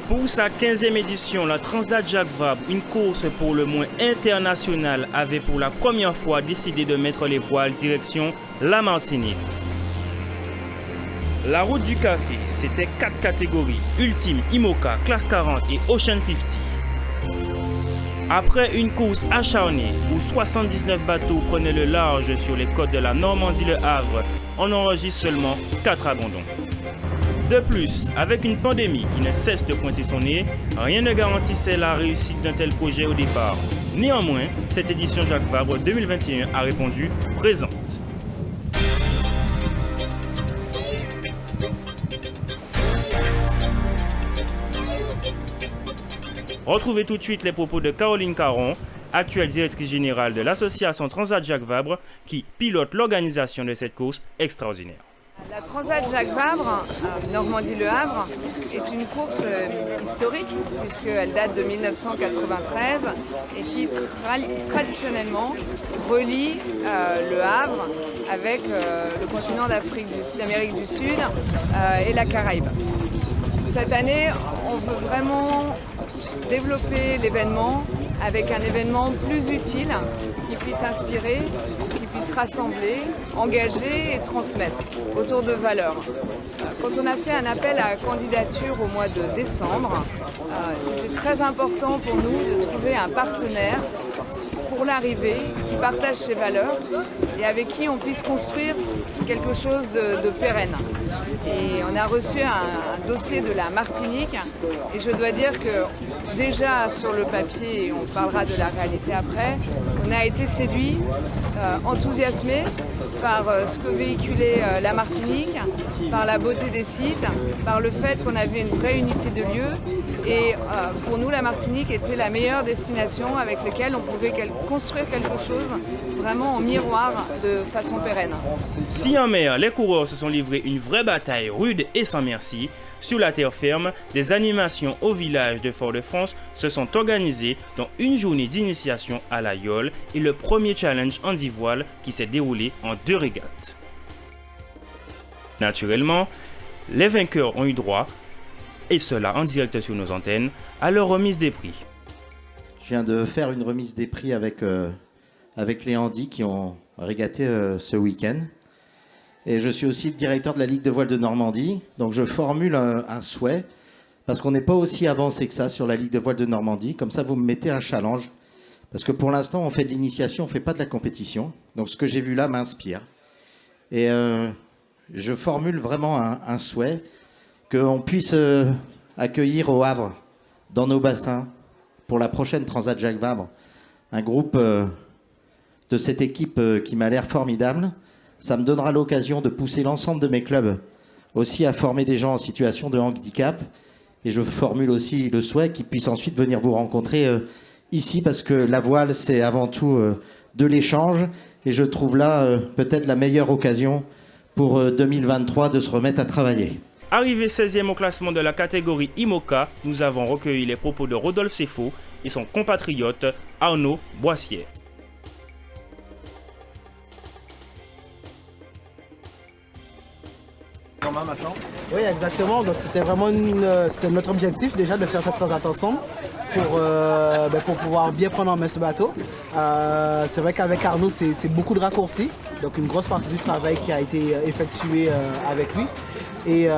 Pour sa 15e édition, la Transat Jacques Vabre, une course pour le moins internationale, avait pour la première fois décidé de mettre les voiles direction la Martinique. La route du café, c'était 4 catégories, Ultime, IMOCA, Classe 40 et Ocean 50. Après une course acharnée où 79 bateaux prenaient le large sur les côtes de la Normandie-Le Havre, on enregistre seulement 4 abandons. De plus, avec une pandémie qui ne cesse de pointer son nez, rien ne garantissait la réussite d'un tel projet au départ. Néanmoins, cette édition Jacques Vabre 2021 a répondu présente. Retrouvez tout de suite les propos de Caroline Caron, actuelle directrice générale de l'association Transat Jacques Vabre, qui pilote l'organisation de cette course extraordinaire. La Transat Jacques Vabre, Normandie-Le Havre, est une course historique puisqu'elle date de 1993 et qui traditionnellement relie le Havre avec le continent d'Amérique du Sud et la Caraïbe. Cette année, on veut vraiment développer l'événement avec un événement plus utile qui puisse inspirer, qui puisse rassembler, engager et transmettre autour de valeurs. Quand on a fait un appel à candidature au mois de décembre, c'était très important pour nous de trouver un partenaire pour l'arrivée qui partage ces valeurs et avec qui on puisse construire quelque chose de pérenne. Et on a reçu un dossier de la Martinique et je dois dire que déjà sur le papier, et on parlera de la réalité après, on a été séduit, enthousiasmé par ce que véhiculait la Martinique, par la beauté des sites, par le fait qu'on avait une vraie unité de lieu et pour nous la Martinique était la meilleure destination avec laquelle on pouvait construire quelque chose vraiment en miroir de façon pérenne. Si en mer, les coureurs se sont livrés une vraie bataille rude et sans merci, sur la terre ferme, des animations au village de Fort-de-France se sont organisées, dont une journée d'initiation à la yole et le premier challenge handi-voile qui s'est déroulé en 2 régates. Naturellement, les vainqueurs ont eu droit, et cela en direct sur nos antennes, à leur remise des prix. Je viens de faire une remise des prix avec les handis qui ont régaté ce week-end. Et je suis aussi le directeur de la Ligue de voile de Normandie. Donc je formule un souhait, parce qu'on n'est pas aussi avancé que ça sur la Ligue de voile de Normandie. Comme ça, vous me mettez un challenge. Parce que pour l'instant, on fait de l'initiation, on ne fait pas de la compétition. Donc ce que j'ai vu là m'inspire. Et je formule vraiment un souhait qu'on puisse accueillir au Havre, dans nos bassins, pour la prochaine Transat Jacques Vabre, un groupe de cette équipe qui m'a l'air formidable. Ça me donnera l'occasion de pousser l'ensemble de mes clubs aussi à former des gens en situation de handicap. Et je formule aussi le souhait qu'ils puissent ensuite venir vous rencontrer ici, parce que la voile, c'est avant tout de l'échange. Et je trouve là peut-être la meilleure occasion pour 2023 de se remettre à travailler. Arrivé 16e au classement de la catégorie IMOCA, nous avons recueilli les propos de Rodolphe Seffo et son compatriote Arnaud Boissier. Maintenant. Oui, exactement. Donc c'était vraiment c'était notre objectif déjà de faire cette transat ensemble pour pouvoir bien prendre en main ce bateau. C'est vrai qu'avec Arnaud, c'est beaucoup de raccourcis. Donc une grosse partie du travail qui a été effectué avec lui. Et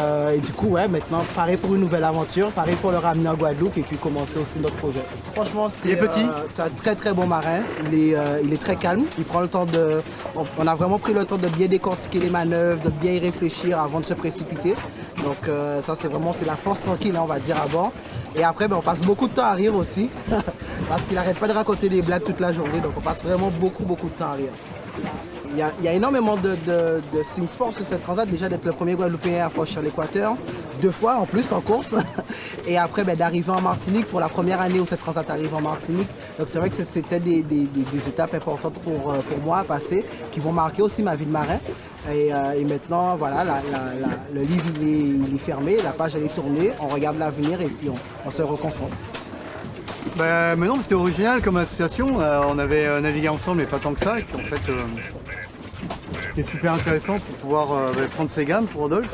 du coup, ouais, maintenant, pareil pour une nouvelle aventure, pareil pour le ramener en Guadeloupe et puis commencer aussi notre projet. Franchement, c'est un très très bon marin. Il est très calme. Il prend le temps on a vraiment pris le temps de bien décortiquer les manœuvres, de bien y réfléchir avant de se précipiter. Donc ça, c'est la force tranquille, hein, on va dire, à bord. Et après, on passe beaucoup de temps à rire aussi, parce qu'il n'arrête pas de raconter des blagues toute la journée. Donc on passe vraiment beaucoup de temps à rire. Il y a énormément de signes forts sur cette transat, déjà d'être le premier Guadeloupéen à franchir l'équateur, 2 fois en plus en course, et après d'arriver en Martinique pour la première année où cette transat arrive en Martinique. Donc c'est vrai que c'était des étapes importantes pour moi à passer, qui vont marquer aussi ma vie de marin. Et maintenant, voilà, le livre il est fermé, la page elle est tournée, on regarde l'avenir et puis on se reconcentre. Mais non, c'était original comme association. On avait navigué ensemble, mais pas tant que ça. Et puis en fait, c'était super intéressant pour pouvoir prendre ses gammes pour Rodolphe.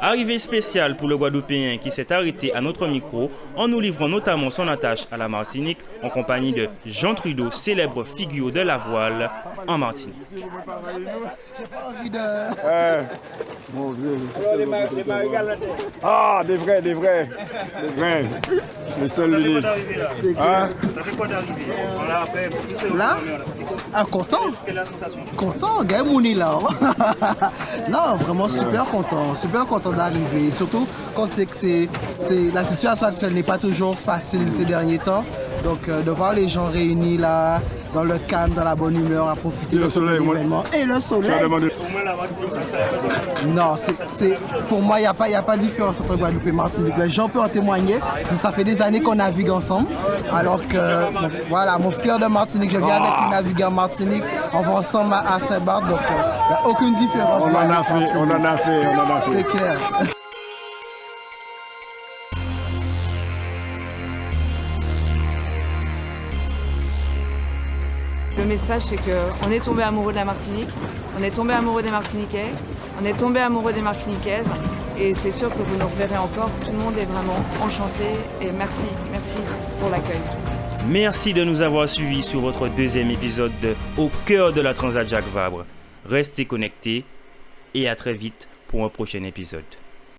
Arrivée spéciale pour le Guadeloupéen qui s'est arrêté à notre micro en nous livrant notamment son attache à la Martinique en compagnie de Jean Trudeau, célèbre figure de la voile en Martinique. Ah, des vrais. Les seuls uniques. Ça fait quoi d'arriver? Là, content. Quelle est la sensation? Content, Gaël Mouni là. Non, vraiment super content d'arriver. Surtout quand c'est que la situation actuelle n'est pas toujours facile ces derniers temps. Donc de voir les gens réunis là, dans le calme, dans la bonne humeur, à profiter de l'événement. Et le soleil. Non, pour moi, il n'y a pas de différence entre Guadeloupe et Martinique. Les gens peuvent en témoigner. Ça fait des années qu'on navigue ensemble. Alors que, voilà, mon frère de Martinique, je viens avec lui naviguer en Martinique. On va ensemble à Saint-Barth. Donc, il n'y a aucune différence. On en a fait. C'est clair. Le message, c'est qu'on est tombé amoureux de la Martinique, on est tombé amoureux des Martiniquais, on est tombé amoureux des Martiniquaises. Et c'est sûr que vous nous reverrez encore. Tout le monde est vraiment enchanté. Et merci pour l'accueil. Merci de nous avoir suivis sur votre deuxième épisode de Au cœur de la Transat Jacques Vabre. Restez connectés et à très vite pour un prochain épisode.